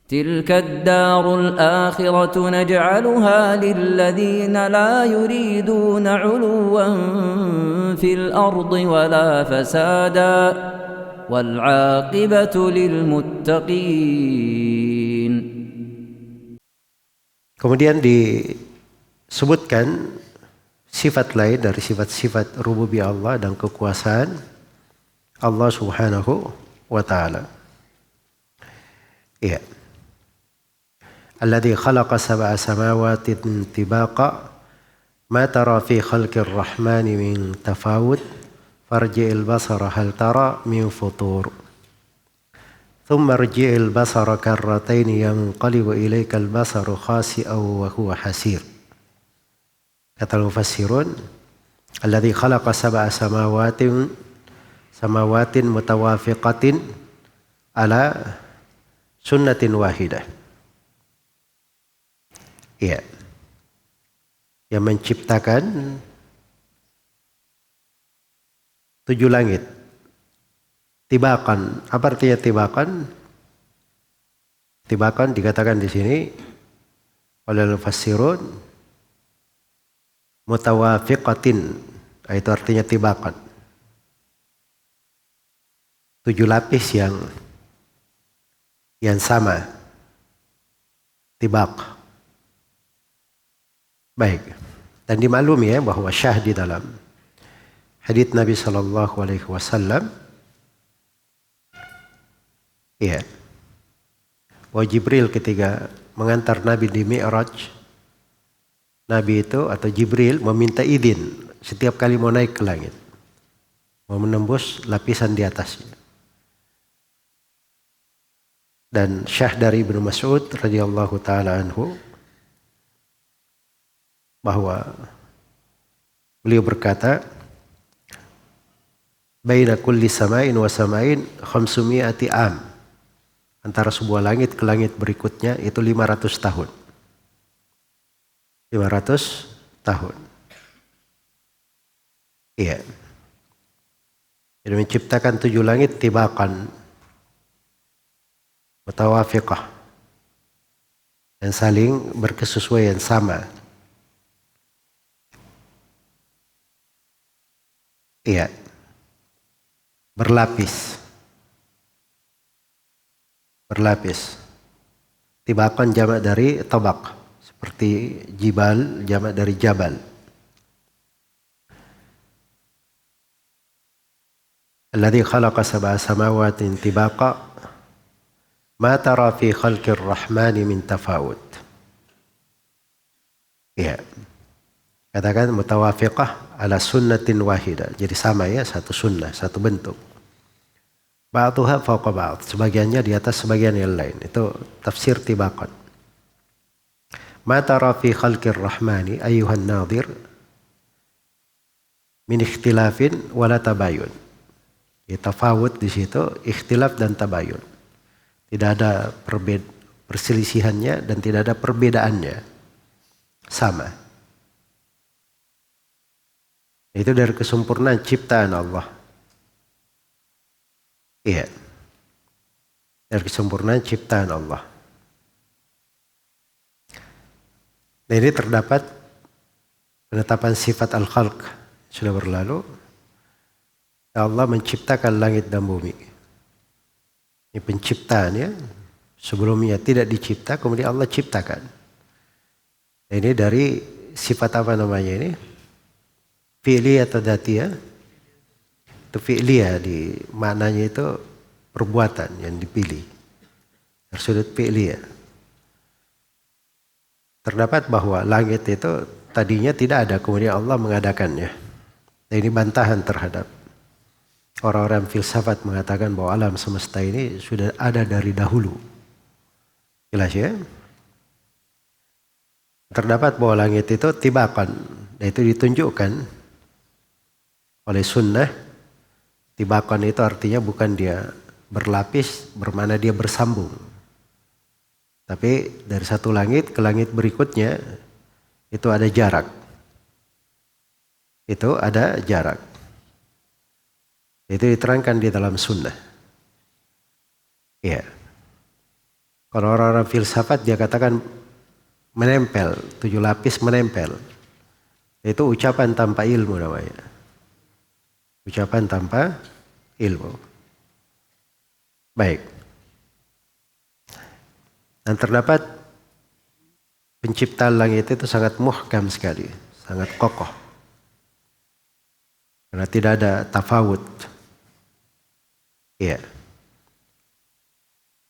تلك الدار الآخرة نجعلها للذين لا يريدون علوا في الأرض ولا فسادا والعاقبة للمتقين. Kemudian disebutkan sifat lain dari sifat-sifat rububiyah Allah dan kekuasaan Allah Subhanahu wa taala. Iya. Alladzi khalaqa sab'a samawatin tibaqa ma tara fi khalqir rahmani min tafawut farji'il basara hal tara min futur thumma irji'il basara karratain yanqalibu ilaikal basaru khasi'an wa huwa hasir. Kata mufassirun, alladzi khalaqa sab'a samawatin mutawafiqatin ala sunnatin wahidah. Iya. Yang menciptakan 7 langit. Tibakan. Apa artinya tibakan? Tibakan dikatakan di sini oleh mufassirun mutawafiqatin. Itu artinya tibakan. 7 lapis yang sama. Tibak. Baik. Dan dimaklumi ya bahwa syah di dalam hadits Nabi sallallahu alaihi wasallam ya. Bahwa Jibril ketika mengantar Nabi di Mi'raj, Nabi itu atau Jibril meminta izin setiap kali mau naik ke langit. Mau menembus lapisan di atasnya. Dan syah dari Ibnu Mas'ud radhiyallahu taala anhu bahwa beliau berkata, baina kulli sama'in wa sama'in 500 am. Antara sebuah langit ke langit berikutnya itu 500 tahun. 500 tahun. Iya. Jadi menciptakan 7 langit tibakan mutawafiqah dan saling berkesesuaian sama. Iya. Berlapis. Tibakan jamak dari tabaq. Seperti jibal jamak dari jabal. Alladzi khalaqa sab'a samawatin tibaqa ma tara fi khalqir rahmani min tafawut. Iya. Katakan mutawafiqah ala sunnatin wahidah. Jadi sama ya, satu sunnah, satu bentuk. Ba'duha fawqa ba'd. Sebagiannya di atas sebagian yang lain. Itu tafsir tibaqan. Ma tara fi khalqir rahmani ayyuhan nadhir min ikhtilafin wala tabayun. Ya, tafawut di situ ikhtilaf dan tabayun. Tidak ada perselisihannya dan tidak ada perbedaannya. Sama. Itu dari kesempurnaan ciptaan Allah. Iya. Dari kesempurnaan ciptaan Allah. Dan ini terdapat penetapan sifat al-khalq. Sudah berlalu. Allah menciptakan langit dan bumi. Ini penciptaan ya. Sebelumnya tidak dicipta, kemudian Allah ciptakan. Ini dari sifat apa namanya ini? Fi'liyah atau datiyah? Itu fi'liyah di maknanya itu perbuatan yang dipilih. Dari sudut fi'liyah. Terdapat bahwa langit itu tadinya tidak ada, kemudian Allah mengadakannya. Dan ini bantahan terhadap orang-orang filsafat mengatakan bahwa alam semesta ini sudah ada dari dahulu. Jelas ya? Terdapat bahwa langit itu tibakan. Dan itu ditunjukkan oleh sunnah. Tibakan itu artinya bukan dia berlapis, bermana dia bersambung. Tapi dari satu langit ke langit berikutnya itu ada jarak. Itu ada jarak. Itu diterangkan di dalam sunnah. Ya. Kalau orang-orang filsafat dia katakan menempel, 7 lapis menempel. Itu ucapan tanpa ilmu namanya. Ucapan tanpa ilmu. Baik. Dan terdapat penciptaan langit itu sangat muhkam sekali, sangat kokoh. Karena tidak ada tafawut. Iya.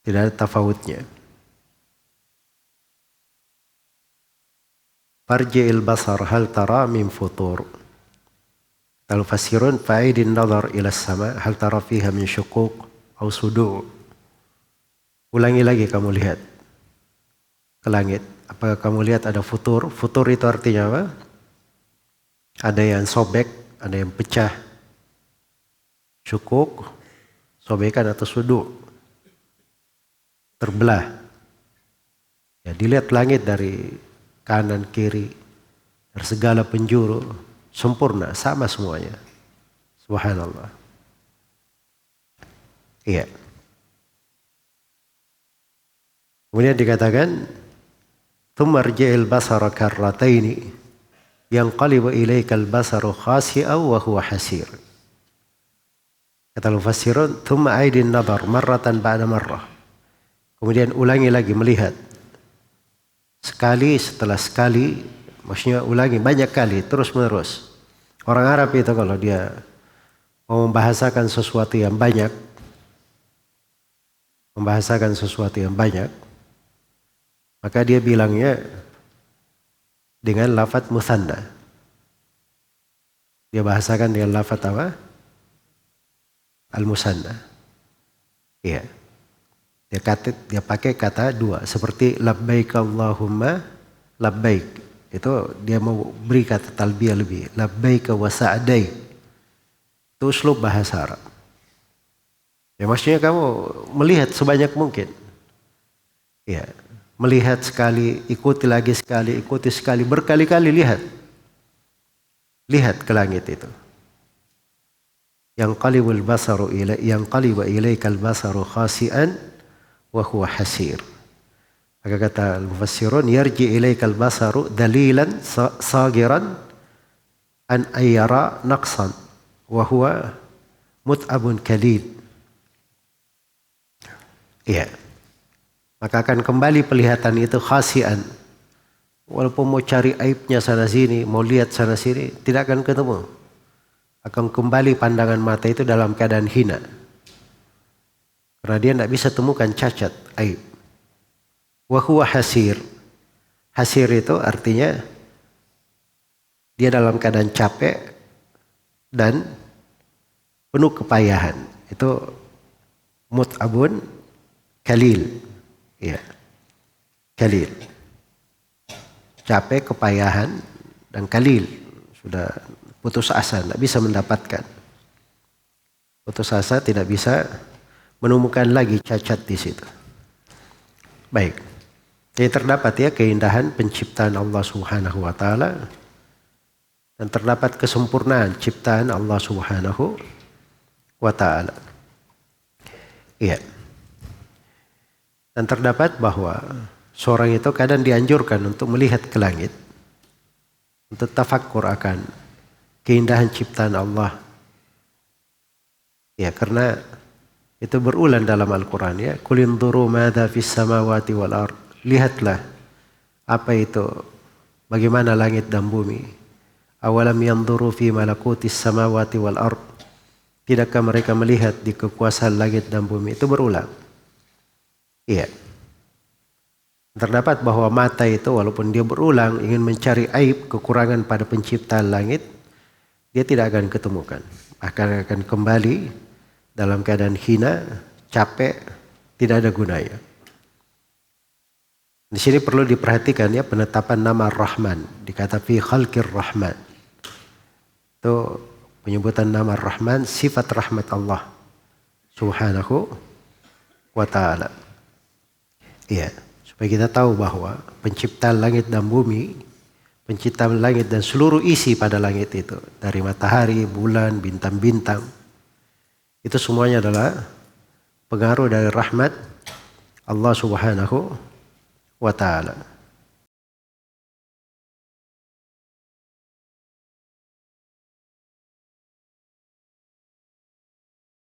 Tidak ada tafawutnya. Farji'il basar hal tara min futur. Al-fasirun fa'idin nazar ila sama hal tara fiha min syuquq au sudu'. Ulangi lagi kamu lihat ke langit. Apakah kamu lihat ada futur? Futur itu artinya apa? Ada yang sobek, ada yang pecah. Syuquq, sobekan atau sudu'. Terbelah. Ya, dilihat langit dari kanan kiri, dari segala penjuru, sempurna, sama semuanya. Subhanallah. Iya. Kemudian dikatakan, "Tsumma irji'il basara karrataini yanqalibu ilaikal basaru khasi'an wa huwa hasir." Kata al-mufassirun, "Tsumma aidin nadhar marratan ba'da marrah." Kemudian ulangi lagi melihat. Sekali setelah sekali, maksudnya ulangi banyak kali, terus menerus. Orang Arab itu kalau dia mau membahasakan sesuatu yang banyak, maka dia bilangnya dengan lafadz musanna. Dia bahasakan dengan lafadz apa? Al-musanna. Iya. Dia pakai kata dua, seperti labbaik Allahumma labbaik. Itu dia mau beri kata talbiyah lebih. Labbaik wa sa'dai. Itu uslub bahasa Arab. Ya maksudnya kamu melihat sebanyak mungkin. Ya, melihat sekali, ikuti lagi sekali, ikuti sekali, berkali-kali lihat. Lihat ke langit itu. Yanqalibu ilaikal basaru khasi'an wa huwa hasir. Maka kata al-mufassirun, yarji ilaikal basaru dalilan sagiran an ayyara naqsan wa huwa mut'abun kalil. Iya. Maka akan kembali penglihatan itu khasian. Walaupun mau cari aibnya sana sini, mau lihat sana sini, tidak akan ketemu. Akan kembali pandangan mata itu dalam keadaan hina. Karena dia tidak bisa temukan cacat, aib. Wa huwa hasir. Hasir itu artinya dia dalam keadaan capek dan penuh kepayahan. Itu mut'abun kalil. Ya. Kalil. Capek, kepayahan dan kalil. Sudah putus asa, tidak bisa mendapatkan. Putus asa, tidak bisa menemukan lagi cacat di situ. Baik. Jadi terdapat ya keindahan penciptaan Allah Subhanahu wa taala dan terdapat kesempurnaan ciptaan Allah Subhanahu wa taala. Iya. Dan terdapat bahwa seorang itu kadang dianjurkan untuk melihat ke langit, untuk tafakkur akan keindahan ciptaan Allah. Ya, karena itu berulang dalam Al-Quran ya. Kulinduru madha fis samawati wal ard. Lihatlah apa itu, bagaimana langit dan bumi. Awalam yanduru fi malakutis samawati wal ard. Tidakkah mereka melihat di kekuasaan langit dan bumi? Itu berulang. Iya. Terdapat bahwa mata itu walaupun dia berulang ingin mencari aib, kekurangan pada penciptaan langit, dia tidak akan ketemukan. Akan kembali dalam keadaan hina, capek, tidak ada gunanya. Di sini perlu diperhatikan ya penetapan nama Rahman. Dikata fi khalqir Rahman. Itu penyebutan nama Rahman, sifat rahmat Allah Subhanahu wa ta'ala. Iya, supaya kita tahu bahwa penciptaan langit dan bumi, penciptaan langit dan seluruh isi pada langit itu, dari matahari, bulan, bintang-bintang, itu semuanya adalah pengaruh dari rahmat Allah Subhanahu wa taala.